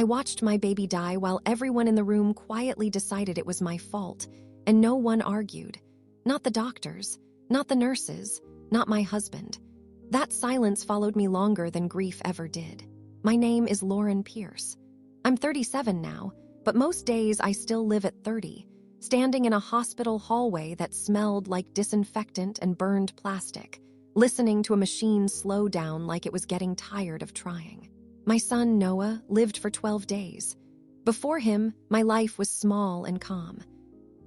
I watched my baby die while everyone in the room quietly decided it was my fault, and no one argued. Not the doctors, not the nurses, not my husband. That silence followed me longer than grief ever did. My name is Lauren Pierce. I'm 37 now, but most days I still live at 30, standing in a hospital hallway that smelled like disinfectant and burned plastic, listening to a machine slow down like it was getting tired of trying. My son, Noah, lived for 12 days. Before him, my life was small and calm.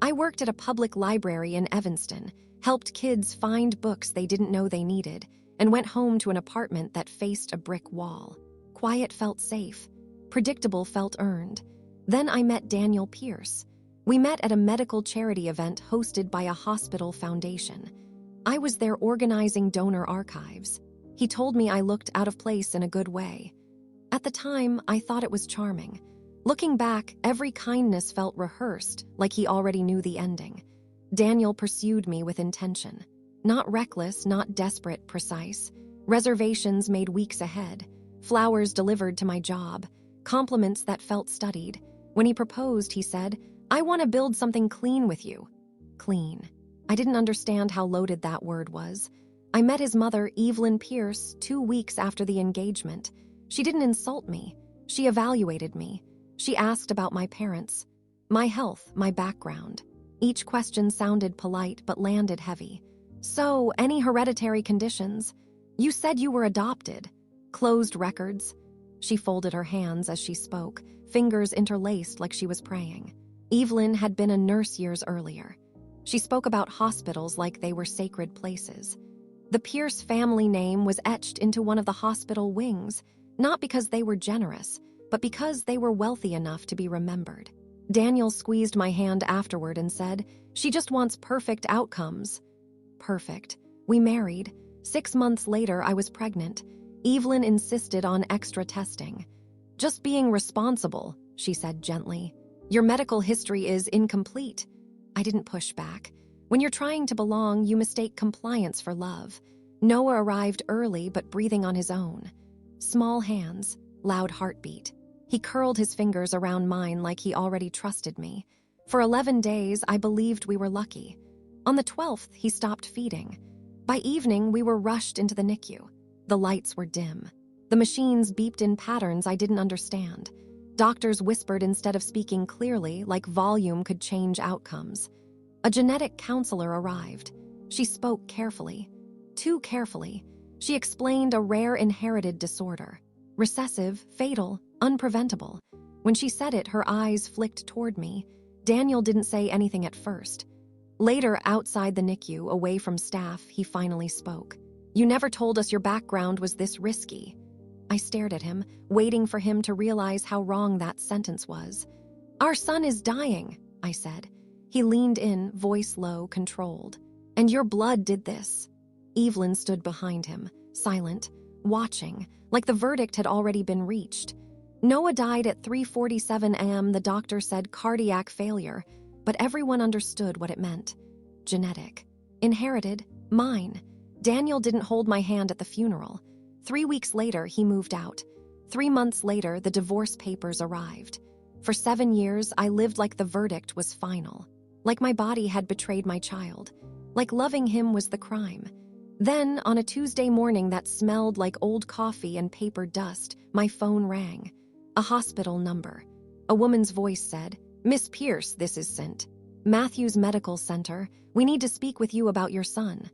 I worked at a public library in Evanston, helped kids find books they didn't know they needed, and went home to an apartment that faced a brick wall. Quiet felt safe. Predictable felt earned. Then I met Daniel Pierce. We met at a medical charity event hosted by a hospital foundation. I was there organizing donor archives. He told me I looked out of place in a good way. At the time, I thought it was charming. Looking back, every kindness felt rehearsed, like he already knew the ending. Daniel pursued me with intention. Not reckless, not desperate, precise. Reservations made weeks ahead. Flowers delivered to my job. Compliments that felt studied. When he proposed, he said, "I want to build something clean with you." Clean. I didn't understand how loaded that word was. I met his mother, Evelyn Pierce, 2 weeks after the engagement. She didn't insult me. She evaluated me. She asked about my parents, my health, my background. Each question sounded polite but landed heavy. "So, any hereditary conditions? You said you were adopted. Closed records?" She folded her hands as she spoke, fingers interlaced like she was praying. Evelyn had been a nurse years earlier. She spoke about hospitals like they were sacred places. The Pierce family name was etched into one of the hospital wings, not because they were generous, but because they were wealthy enough to be remembered. Daniel squeezed my hand afterward and said, "She just wants perfect outcomes." Perfect. We married. 6 months later, I was pregnant. Evelyn insisted on extra testing. "Just being responsible," she said gently. "Your medical history is incomplete." I didn't push back. When you're trying to belong, you mistake compliance for love. Noah arrived early but breathing on his own. Small hands, loud heartbeat. He curled his fingers around mine like he already trusted me. For 11 days, I believed we were lucky. On the 12th, he stopped feeding. By evening, we were rushed into the NICU. The lights were dim. The machines beeped in patterns I didn't understand. Doctors whispered instead of speaking clearly, like volume could change outcomes. A genetic counselor arrived. She spoke carefully. Too carefully. She explained a rare inherited disorder. Recessive, fatal, unpreventable. When she said it, her eyes flicked toward me. Daniel didn't say anything at first. Later, outside the NICU, away from staff, he finally spoke. "You never told us your background was this risky." I stared at him, waiting for him to realize how wrong that sentence was. "Our son is dying," I said. He leaned in, voice low, controlled. "And your blood did this." Evelyn stood behind him, silent, watching, like the verdict had already been reached. Noah died at 3:47 a.m. The doctor said cardiac failure, but everyone understood what it meant. Genetic. Inherited. Mine. Daniel didn't hold my hand at the funeral. 3 weeks later, he moved out. 3 months later, the divorce papers arrived. For 7 years, I lived like the verdict was final. Like my body had betrayed my child. Like loving him was the crime. Then, on a Tuesday morning that smelled like old coffee and paper dust, my phone rang. A hospital number. A woman's voice said, "Miss Pierce, this is St. Matthew's Medical Center. We need to speak with you about your son."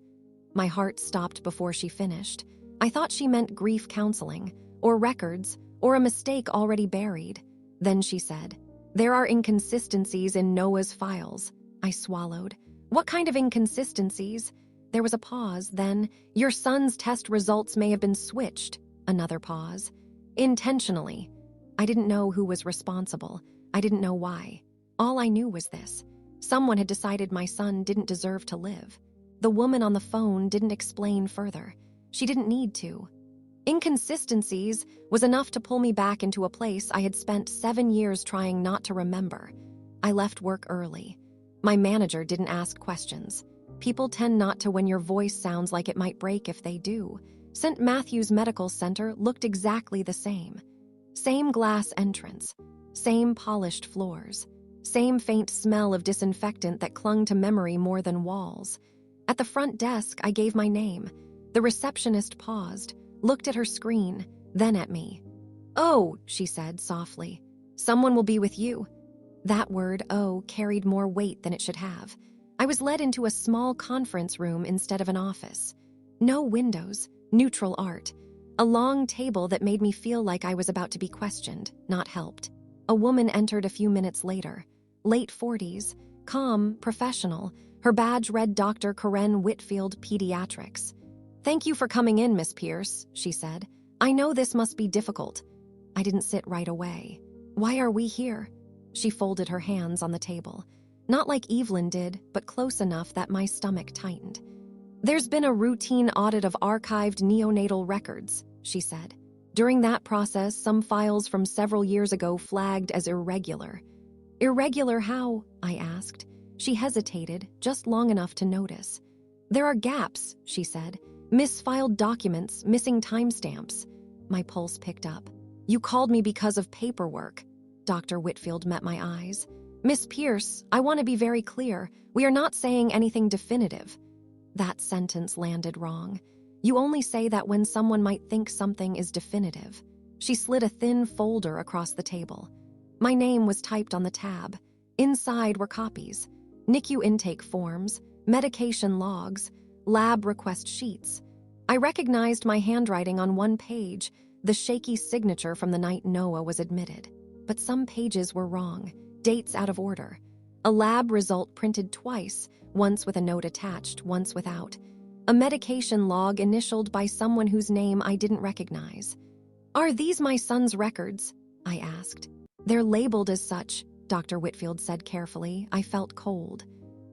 My heart stopped before she finished. I thought she meant grief counseling, or records, or a mistake already buried. Then she said, "There are inconsistencies in Noah's files." I swallowed. "What kind of inconsistencies?" There was a pause, then, "Your son's test results may have been switched." Another pause. "Intentionally." I didn't know who was responsible. I didn't know why. All I knew was this. Someone had decided my son didn't deserve to live. The woman on the phone didn't explain further. She didn't need to. Inconsistencies was enough to pull me back into a place I had spent 7 years trying not to remember. I left work early. My manager didn't ask questions. People tend not to when your voice sounds like it might break if they do. St. Matthew's Medical Center looked exactly the same. Same glass entrance, same polished floors, same faint smell of disinfectant that clung to memory more than walls. At the front desk, I gave my name. The receptionist paused, looked at her screen, then at me. "Oh," she said softly, "someone will be with you." That word, "oh," carried more weight than it should have. I was led into a small conference room instead of an office. No windows, neutral art. A long table that made me feel like I was about to be questioned, not helped. A woman entered a few minutes later. Late 40s, calm, professional. Her badge read Dr. Karen Whitfield, Pediatrics. "Thank you for coming in, Miss Pierce," she said. "I know this must be difficult." I didn't sit right away. "Why are we here?" She folded her hands on the table. Not like Evelyn did, but close enough that my stomach tightened. "There's been a routine audit of archived neonatal records," she said. "During that process, some files from several years ago flagged as irregular." "Irregular how?" I asked. She hesitated, just long enough to notice. "There are gaps," she said. "Misfiled documents, missing timestamps." My pulse picked up. "You called me because of paperwork." Dr. Whitfield met my eyes. "Miss Pierce, I want to be very clear. We are not saying anything definitive." That sentence landed wrong. You only say that when someone might think something is definitive. She slid a thin folder across the table. My name was typed on the tab. Inside were copies. NICU intake forms, medication logs, lab request sheets. I recognized my handwriting on one page, the shaky signature from the night Noah was admitted. But some pages were wrong, dates out of order. A lab result printed twice, once with a note attached, once without. A medication log initialed by someone whose name I didn't recognize. "Are these my son's records?" I asked. "They're labeled as such," Dr. Whitfield said carefully. I felt cold.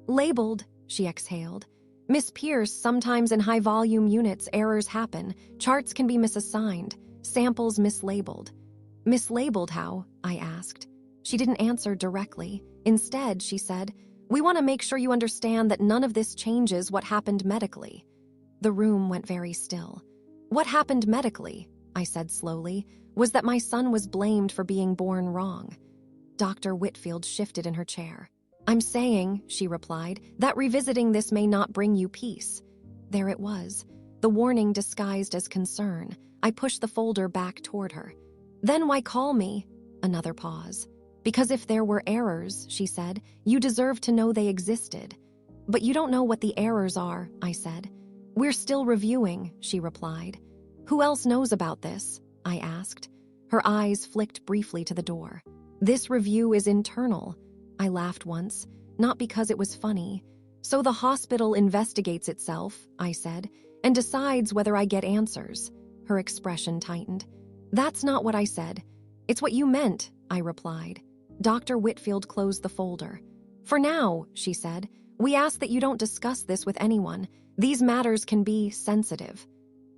"Labeled," she exhaled. "Miss Pierce, sometimes in high-volume units, errors happen. Charts can be misassigned, samples mislabeled." "Mislabeled how?" I asked. She didn't answer directly. Instead, she said, "We want to make sure you understand that none of this changes what happened medically." The room went very still. "What happened medically," I said slowly, "was that my son was blamed for being born wrong." Dr. Whitfield shifted in her chair. "I'm saying," she replied, "that revisiting this may not bring you peace." There it was, the warning disguised as concern. I pushed the folder back toward her. "Then why call me?" Another pause. "Because if there were errors," she said, "you deserve to know they existed." "But you don't know what the errors are," I said. "We're still reviewing," she replied. "Who else knows about this?" I asked. Her eyes flicked briefly to the door. "This review is internal." I laughed once, not because it was funny. "So the hospital investigates itself," I said, "and decides whether I get answers." Her expression tightened. "That's not what I said. It's what you meant," I replied. Dr. Whitfield closed the folder. "For now," she said, "we ask that you don't discuss this with anyone. These matters can be sensitive."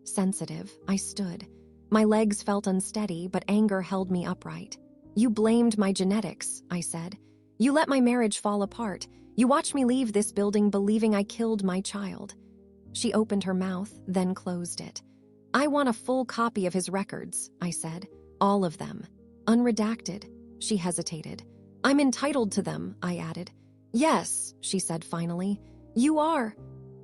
Sensitive, I stood. My legs felt unsteady, but anger held me upright. "You blamed my genetics," I said. "You let my marriage fall apart. You watched me leave this building believing I killed my child." She opened her mouth, then closed it. "I want a full copy of his records," I said. "All of them. Unredacted." She hesitated. "I'm entitled to them," I added. "Yes," she said finally. "You are."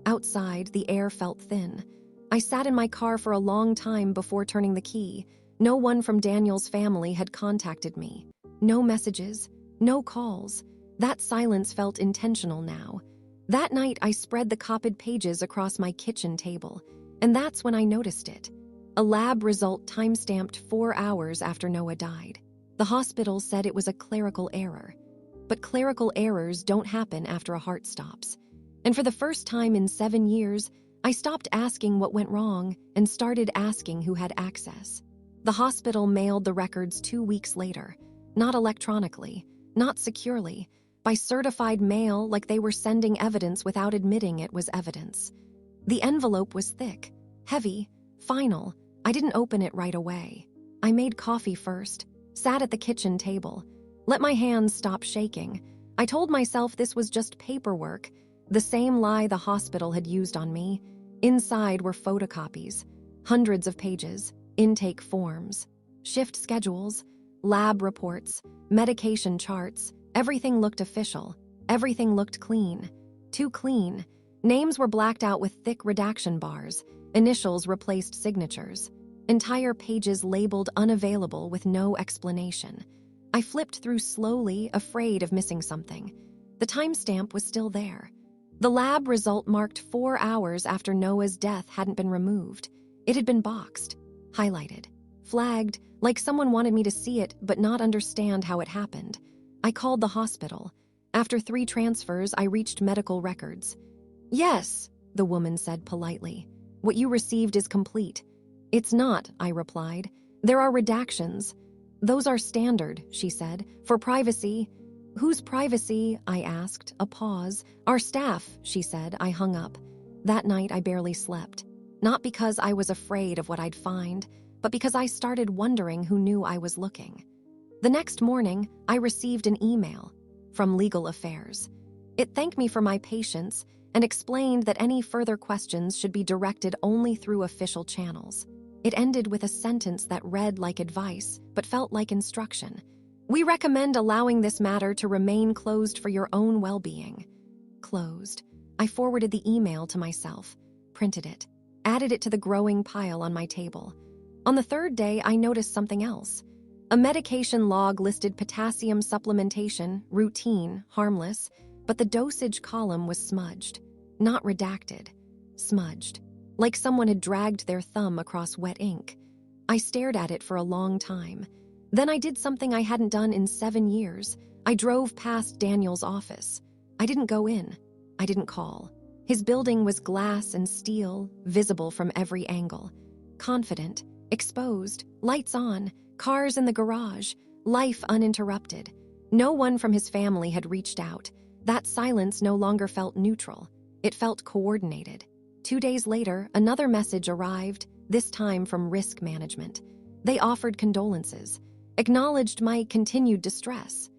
Outside, the air felt thin. I sat in my car for a long time before turning the key. No one from Daniel's family had contacted me. No messages, no calls. That silence felt intentional now. That night, I spread the copied pages across my kitchen table, and that's when I noticed it. A lab result timestamped 4 hours after Noah died. The hospital said it was a clerical error. But clerical errors don't happen after a heart stops. And for the first time in 7 years, I stopped asking what went wrong and started asking who had access. The hospital mailed the records 2 weeks later, not electronically, not securely, by certified mail like they were sending evidence without admitting it was evidence. The envelope was thick, heavy, final. I didn't open it right away. I made coffee first, sat at the kitchen table, let my hands stop shaking. I told myself this was just paperwork, the same lie the hospital had used on me. Inside were photocopies, hundreds of pages, intake forms, shift schedules, lab reports, medication charts. Everything looked official. Everything looked clean. Too clean. Names were blacked out with thick redaction bars. Initials replaced signatures. Entire pages labeled unavailable with no explanation. I flipped through slowly, afraid of missing something. The timestamp was still there. The lab result marked 4 hours after Noah's death hadn't been removed. It had been boxed, highlighted, flagged, like someone wanted me to see it but not understand how it happened. I called the hospital. After 3 transfers, I reached medical records. "Yes," the woman said politely. "What you received is complete." "It's not," I replied. "There are redactions." "Those are standard," she said, "for privacy." "Whose privacy?" I asked, a pause. "Our staff," she said. I hung up. That night I barely slept. Not because I was afraid of what I'd find, but because I started wondering who knew I was looking. The next morning, I received an email from Legal Affairs. It thanked me for my patience and explained that any further questions should be directed only through official channels. It ended with a sentence that read like advice, but felt like instruction. "We recommend allowing this matter to remain closed for your own well-being." Closed. I forwarded the email to myself, printed it, added it to the growing pile on my table. On the 3rd day, I noticed something else. A medication log listed potassium supplementation, routine, harmless, but the dosage column was smudged. Not redacted. Smudged. Like someone had dragged their thumb across wet ink. I stared at it for a long time. Then I did something I hadn't done in 7 years. I drove past Daniel's office. I didn't go in. I didn't call. His building was glass and steel, visible from every angle. Confident, exposed, lights on, cars in the garage, life uninterrupted. No one from his family had reached out. That silence no longer felt neutral. It felt coordinated. 2 days later, another message arrived, this time from risk management. They offered condolences, acknowledged my continued distress,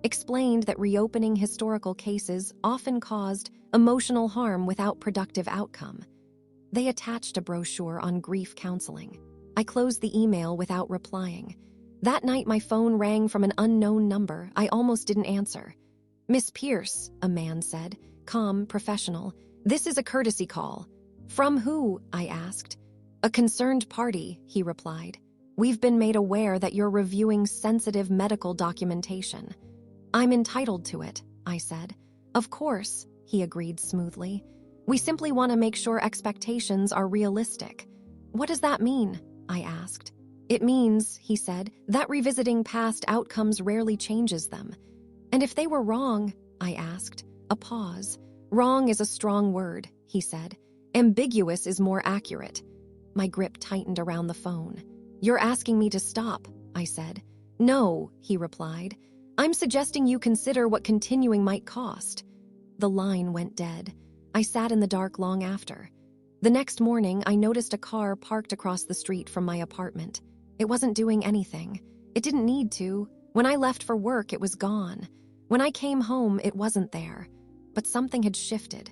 explained that reopening historical cases often caused emotional harm without productive outcome. They attached a brochure on grief counseling. I closed the email without replying. That night, my phone rang from an unknown number. I almost didn't answer. "Miss Pierce," a man said, calm, professional. "This is a courtesy call." "From who?" I asked. "A concerned party," he replied. "We've been made aware that you're reviewing sensitive medical documentation." "I'm entitled to it," I said. "Of course," he agreed smoothly. "We simply want to make sure expectations are realistic." "What does that mean?" I asked. "It means," he said, "that revisiting past outcomes rarely changes them." "And if they were wrong?" I asked. A pause. "Wrong is a strong word," he said. "Ambiguous is more accurate." My grip tightened around the phone. "You're asking me to stop," I said. "No," he replied. "I'm suggesting you consider what continuing might cost." The line went dead. I sat in the dark long after. The next morning, I noticed a car parked across the street from my apartment. It wasn't doing anything. It didn't need to. When I left for work, it was gone. When I came home, it wasn't there. But something had shifted.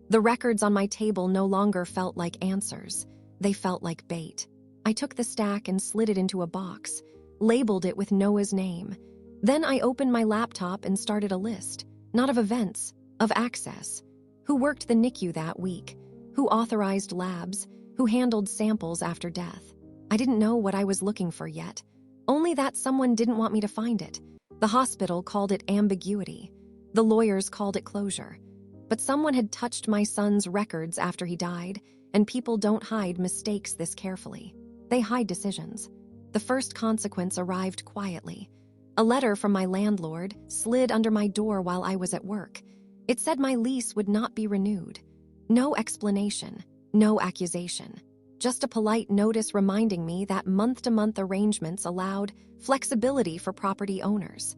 The records on my table no longer felt like answers. They felt like bait. I took the stack and slid it into a box, labeled it with Noah's name. Then I opened my laptop and started a list, not of events, of access. Who worked the NICU that week? Who authorized labs? Who handled samples after death? I didn't know what I was looking for yet. Only that someone didn't want me to find it. The hospital called it ambiguity. The lawyers called it closure. But someone had touched my son's records after he died, and people don't hide mistakes this carefully. They hide decisions. The first consequence arrived quietly. A letter from my landlord slid under my door while I was at work. It said my lease would not be renewed. No explanation, no accusation. Just a polite notice reminding me that month-to-month arrangements allowed flexibility for property owners.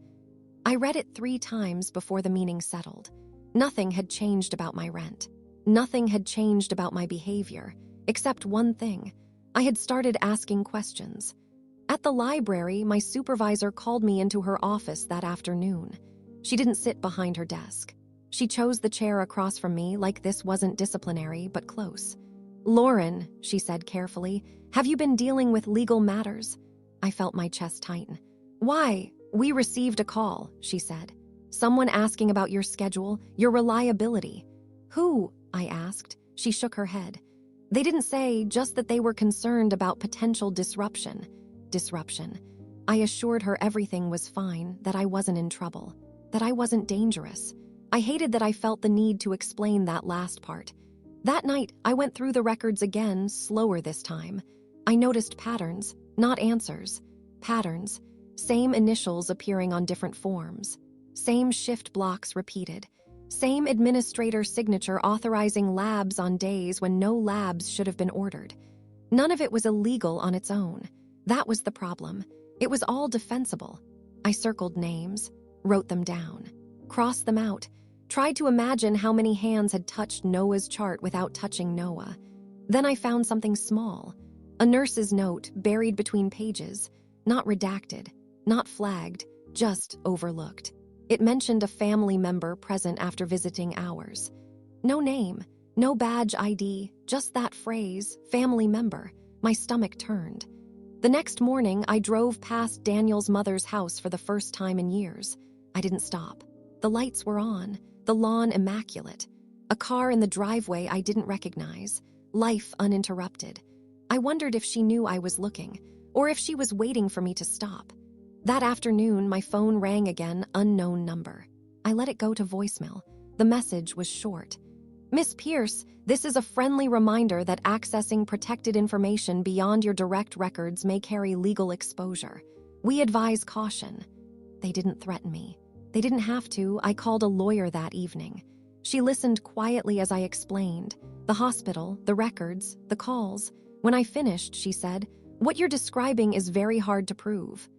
I read it 3 times before the meaning settled. Nothing had changed about my rent. Nothing had changed about my behavior, except one thing. I had started asking questions. At the library, my supervisor called me into her office that afternoon. She didn't sit behind her desk. She chose the chair across from me like this wasn't disciplinary, but close. "Lauren," she said carefully, "have you been dealing with legal matters?" I felt my chest tighten. Why? We received a call, she said. Someone asking about your schedule, your reliability. Who? I asked. She shook her head. They didn't say, just that they were concerned about potential disruption. Disruption. I assured her everything was fine, that I wasn't in trouble, that I wasn't dangerous. I hated that I felt the need to explain that last part. That night, I went through the records again, slower this time. I noticed patterns, not answers. Patterns. Same initials appearing on different forms. Same shift blocks repeated. Same administrator signature authorizing labs on days when no labs should have been ordered. None of it was illegal on its own. That was the problem. It was all defensible. I circled names, wrote them down, crossed them out, tried to imagine how many hands had touched Noah's chart without touching Noah. Then I found something small, a nurse's note buried between pages, not redacted, not flagged, just overlooked. It mentioned a family member present after visiting hours. No name, no badge ID, just that phrase, family member. My stomach turned. The next morning, I drove past Daniel's mother's house for the first time in years. I didn't stop. The lights were on, the lawn immaculate. A car in the driveway I didn't recognize. Life uninterrupted. I wondered if she knew I was looking, or if she was waiting for me to stop. That afternoon, my phone rang again, unknown number. I let it go to voicemail. The message was short. Miss Pierce, this is a friendly reminder that accessing protected information beyond your direct records may carry legal exposure. We advise caution. They didn't threaten me. They didn't have to. I called a lawyer that evening. She listened quietly as I explained. The hospital, the records, the calls. When I finished, she said, "What you're describing is very hard to prove."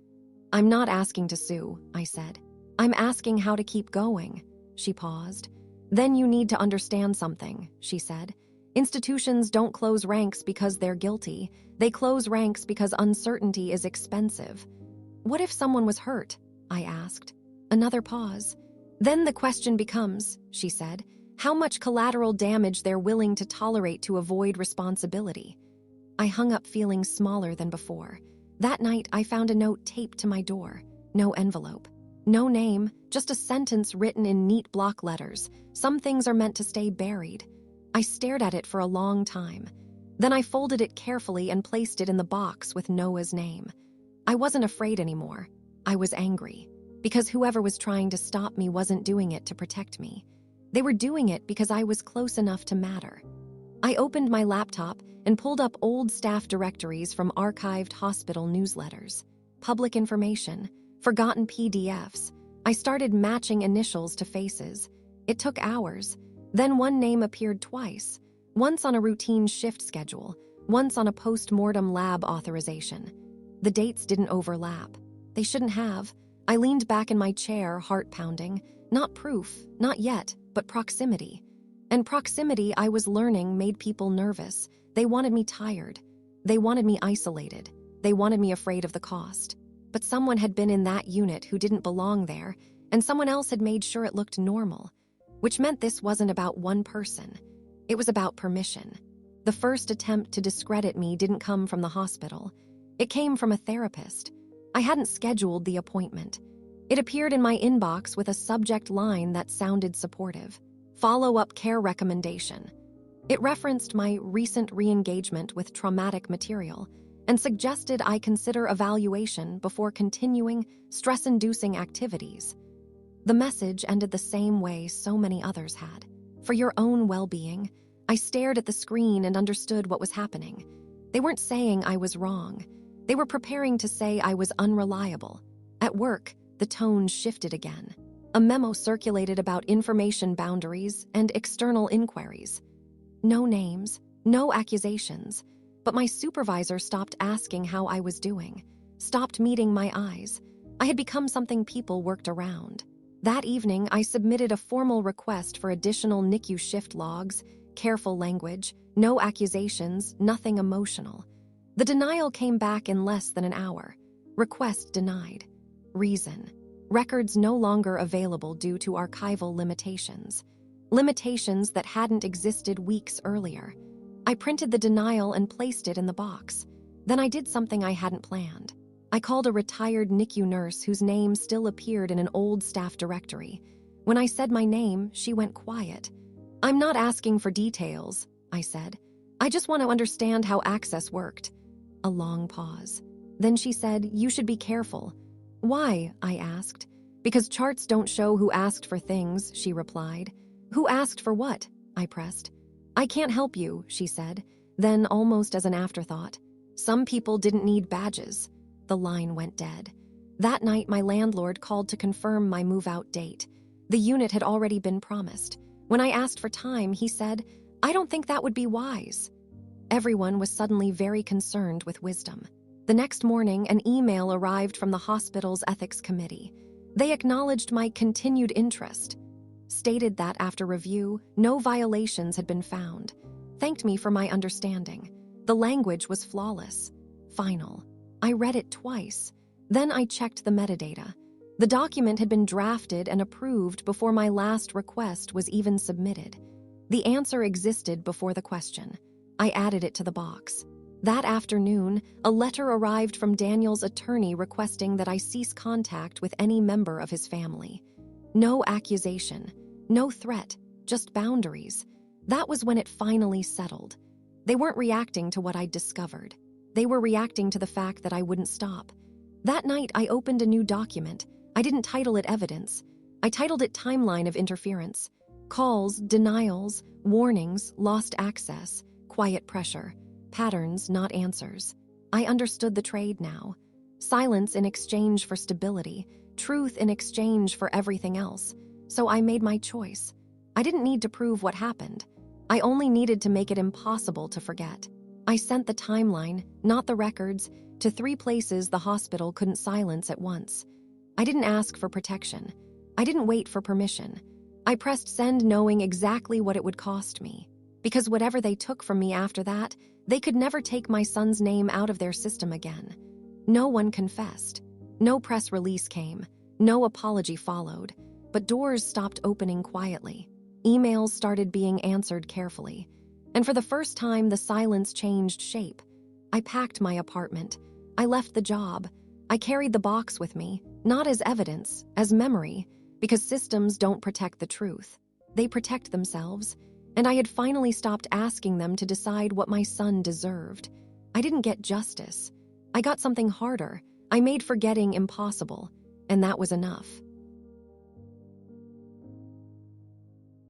"I'm not asking to sue," I said. "I'm asking how to keep going." She paused. "Then you need to understand something," she said. "Institutions don't close ranks because they're guilty. They close ranks because uncertainty is expensive." "What if someone was hurt?" I asked. Another pause. "Then the question becomes," she said, "how much collateral damage they're willing to tolerate to avoid responsibility." I hung up feeling smaller than before. That night, I found a note taped to my door. No envelope. No name, just a sentence written in neat block letters. Some things are meant to stay buried. I stared at it for a long time. Then I folded it carefully and placed it in the box with Noah's name. I wasn't afraid anymore. I was angry. Because whoever was trying to stop me wasn't doing it to protect me. They were doing it because I was close enough to matter. I opened my laptop and pulled up old staff directories from archived hospital newsletters, public information, forgotten PDFs. I started matching initials to faces. It took hours. Then one name appeared twice, once on a routine shift schedule, once on a post-mortem lab authorization. The dates didn't overlap. They shouldn't have. I leaned back in my chair, heart pounding. Not proof, not yet, but proximity. And proximity, I was learning, made people nervous. They wanted me tired. They wanted me isolated. They wanted me afraid of the cost. But someone had been in that unit who didn't belong there, and someone else had made sure it looked normal, which meant this wasn't about one person. It was about permission. The first attempt to discredit me didn't come from the hospital. It came from a therapist. I hadn't scheduled the appointment. It appeared in my inbox with a subject line that sounded supportive. Follow-up care recommendation. It referenced my recent re-engagement with traumatic material and suggested I consider evaluation before continuing stress-inducing activities. The message ended the same way so many others had. For your own well-being. I stared at the screen and understood what was happening. They weren't saying I was wrong. They were preparing to say I was unreliable. At work, the tone shifted again. A memo circulated about information boundaries and external inquiries. No names, no accusations, but my supervisor stopped asking how I was doing, stopped meeting my eyes. I had become something people worked around. That evening, I submitted a formal request for additional NICU shift logs, careful language, no accusations, nothing emotional. The denial came back in less than an hour. Request denied. Reason: records no longer available due to archival limitations. Limitations that hadn't existed weeks earlier. I printed the denial and placed it in the box. Then I did something I hadn't planned. I called a retired NICU nurse whose name still appeared in an old staff directory. When I said my name, she went quiet. "I'm not asking for details," I said. "I just want to understand how access worked." A long pause. Then she said, "You should be careful." "Why?" I asked. "Because charts don't show who asked for things," she replied. "Who asked for what?" I pressed. "I can't help you," she said. Then, almost as an afterthought, "Some people didn't need badges." The line went dead. That night, my landlord called to confirm my move-out date. The unit had already been promised. When I asked for time, he said, "I don't think that would be wise." Everyone was suddenly very concerned with wisdom. The next morning, an email arrived from the hospital's ethics committee. They acknowledged my continued interest, stated that after review, no violations had been found, thanked me for my understanding. The language was flawless. Final. I read it twice. Then I checked the metadata. The document had been drafted and approved before my last request was even submitted. The answer existed before the question. I added it to the box. That afternoon, a letter arrived from Daniel's attorney requesting that I cease contact with any member of his family. No accusation, no threat, just boundaries. That was when it finally settled. They weren't reacting to what I'd discovered. They were reacting to the fact that I wouldn't stop. That night, I opened a new document. I didn't title it evidence. I titled it Timeline of Interference. Calls, denials, warnings, lost access, quiet pressure, patterns, not answers. I understood the trade now. Silence in exchange for stability, truth in exchange for everything else. So I made my choice. I didn't need to prove what happened. I only needed to make it impossible to forget. I sent the timeline, not the records, to 3 places the hospital couldn't silence at once. I didn't ask for protection. I didn't wait for permission. I pressed send knowing exactly what it would cost me. Because whatever they took from me after that, they could never take my son's name out of their system again. No one confessed. No press release came. No apology followed. But doors stopped opening quietly. Emails started being answered carefully. And for the first time, the silence changed shape. I packed my apartment. I left the job. I carried the box with me, not as evidence, as memory, because systems don't protect the truth. They protect themselves. And I had finally stopped asking them to decide what my son deserved. I didn't get justice. I got something harder. I made forgetting impossible. And that was enough.